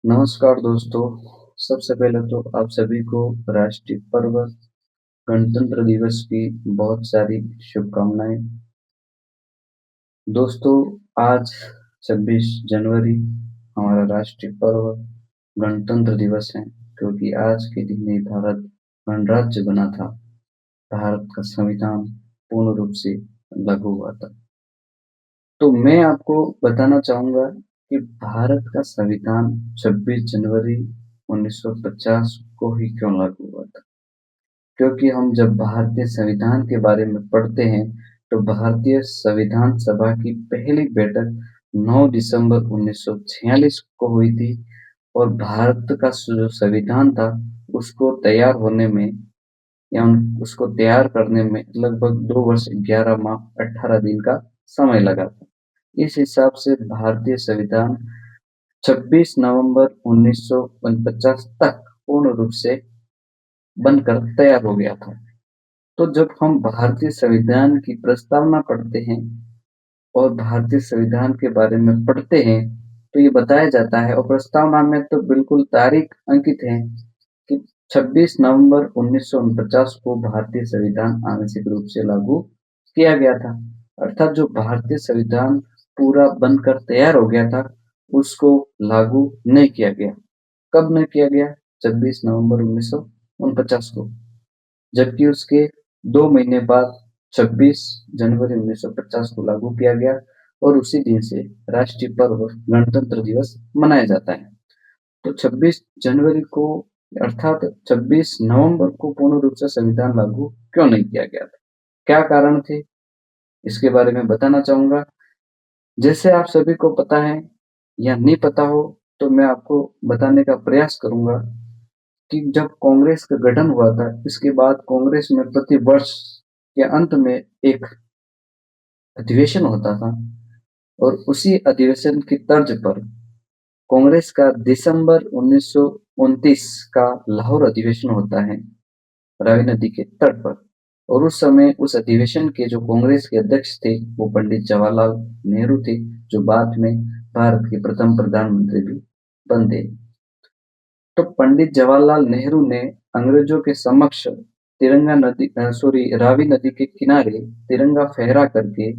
नमस्कार दोस्तों। सबसे पहले तो आप सभी को राष्ट्रीय पर्व गणतंत्र दिवस की बहुत सारी शुभकामनाएं। दोस्तों, आज 26 जनवरी हमारा राष्ट्रीय पर्व गणतंत्र दिवस है, क्योंकि आज के दिन ही भारत गणराज्य बना था। भारत का संविधान पूर्ण रूप से लागू हुआ था। तो मैं आपको बताना चाहूंगा कि भारत का संविधान 26 जनवरी 1950 को ही क्यों लागू हुआ था। क्योंकि हम जब भारतीय संविधान के बारे में पढ़ते हैं तो भारतीय संविधान सभा की पहली बैठक 9 दिसंबर 1946 को हुई थी, और भारत का जो संविधान था उसको तैयार होने में या उसको तैयार करने में लगभग 2 वर्ष 11 माह 18 दिन का समय लगा था। इस हिसाब से भारतीय संविधान 26 नवंबर 1949 तक पूर्ण रूप से बनकर तैयार हो गया था। तो जब हम भारतीय संविधान की प्रस्तावना पढ़ते हैं और भारतीय संविधान के बारे में पढ़ते हैं तो ये बताया जाता है, और प्रस्तावना में तो बिल्कुल तारीख अंकित है कि 26 नवंबर 1949 को भारतीय संविधान आंशिक रूप से लागू किया गया था। अर्थात जो भारतीय संविधान पूरा बनकर तैयार हो गया था उसको लागू नहीं किया गया। कब नहीं किया गया? 26 नवंबर 1949 को। जबकि उसके 2 महीने बाद 26 जनवरी 1950 को लागू किया गया, और उसी दिन से राष्ट्रीय पर्व गणतंत्र दिवस मनाया जाता है। तो 26 जनवरी को अर्थात 26 नवंबर को पूर्ण रूप से संविधान लागू क्यों नहीं किया गया था? क्या कारण थे? इसके बारे में बताना चाहूंगा। जैसे आप सभी को पता है या नहीं पता हो तो मैं आपको बताने का प्रयास करूंगा कि जब कांग्रेस का गठन हुआ था, इसके बाद कांग्रेस में प्रति वर्ष के अंत में एक अधिवेशन होता था, और उसी अधिवेशन की तर्ज पर कांग्रेस का दिसंबर 1929 का लाहौर अधिवेशन होता है, रावी नदी के तट पर। और उस समय उस अधिवेशन के जो कांग्रेस के अध्यक्ष थे वो पंडित जवाहरलाल नेहरू थे, जो बाद में भारत के प्रथम प्रधानमंत्री भी बने। तो पंडित जवाहरलाल नेहरू ने अंग्रेजों के समक्ष रावी नदी के किनारे तिरंगा फहरा करके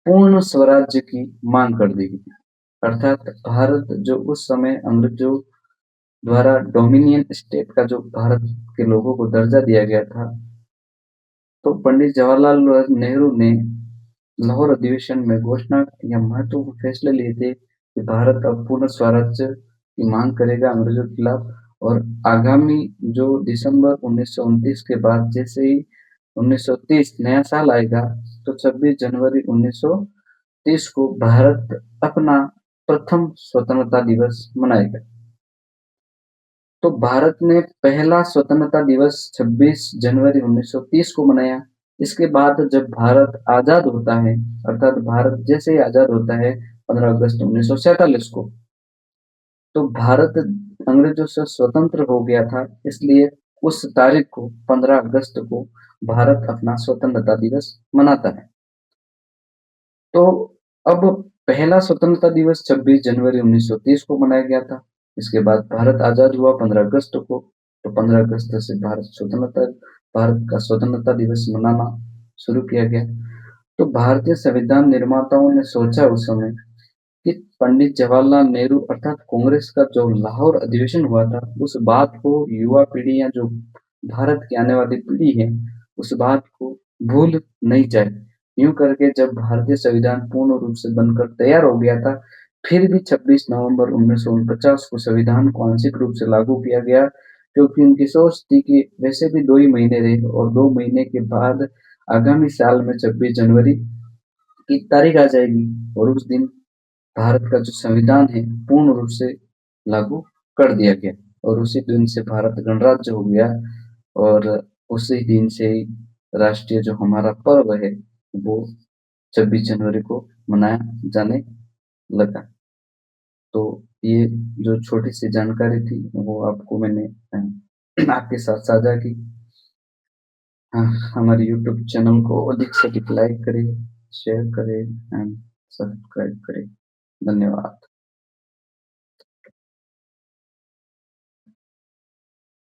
पूर्ण स्वराज्य की मांग कर दी। अर्थात भारत जो उस समय अंग्रेजों द्वारा डोमिनियन स्टेट का जो भारत के लोगों को दर्जा दिया गया था, तो पंडित जवाहरलाल नेहरू ने लाहौर अधिवेशन में घोषणा या महत्वपूर्ण फैसले लिए थे कि भारत अब पूर्ण स्वराज्य की मांग करेगा अंग्रेजों के खिलाफ। और आगामी जो दिसंबर 1929 के बाद जैसे ही 1930 नया साल आएगा, तो 26 जनवरी 1930 को भारत अपना प्रथम स्वतंत्रता दिवस मनाएगा। तो भारत ने पहला स्वतंत्रता दिवस 26 जनवरी 1930 को मनाया। इसके बाद जब भारत आजाद होता है, अर्थात भारत जैसे ही आजाद होता है 15 अगस्त 1947 को, तो भारत अंग्रेजों से स्वतंत्र हो गया था। इसलिए उस तारीख को 15 अगस्त को भारत अपना स्वतंत्रता दिवस मनाता है। तो अब पहला स्वतंत्रता दिवस 26 जनवरी 1930 को मनाया गया था। इसके बाद भारत आजाद हुआ 15 अगस्त को, तो 15 अगस्त से भारत का स्वतंत्रता दिवस मनाना शुरू किया गया। तो भारतीय संविधान निर्माताओं ने सोचा उस समय कि पंडित जवाहरलाल नेहरू अर्थात कांग्रेस का जो लाहौर अधिवेशन हुआ था, उस बात को युवा पीढ़ी या जो भारत की आने वाली पीढ़ी है उस बात को भूल नहीं जाए। यूं करके जब भारतीय संविधान पूर्ण रूप से बनकर तैयार हो गया था, फिर भी 26 नवंबर 1949 को संविधान को आंशिक रूप से लागू किया गया, क्योंकि उनकी सोच थी कि वैसे भी 2 ही महीने रहे, और 2 महीने के बाद आगामी साल में 26 जनवरी की तारीख आ जाएगी, और उस दिन भारत का जो संविधान है पूर्ण रूप से लागू कर दिया गया, और उसी दिन से भारत गणराज्य हो गया। और उसी दिन से ही राष्ट्रीय जो हमारा पर्व है वो 26 जनवरी को मनाया जाने लगा। तो ये जो छोटी सी जानकारी थी वो आपको मैंने आपके साथ साझा की। हाँ, हमारे यूट्यूब चैनल को अधिक से अधिक लाइक करें, शेयर करें एंड सब्सक्राइब करें। धन्यवाद।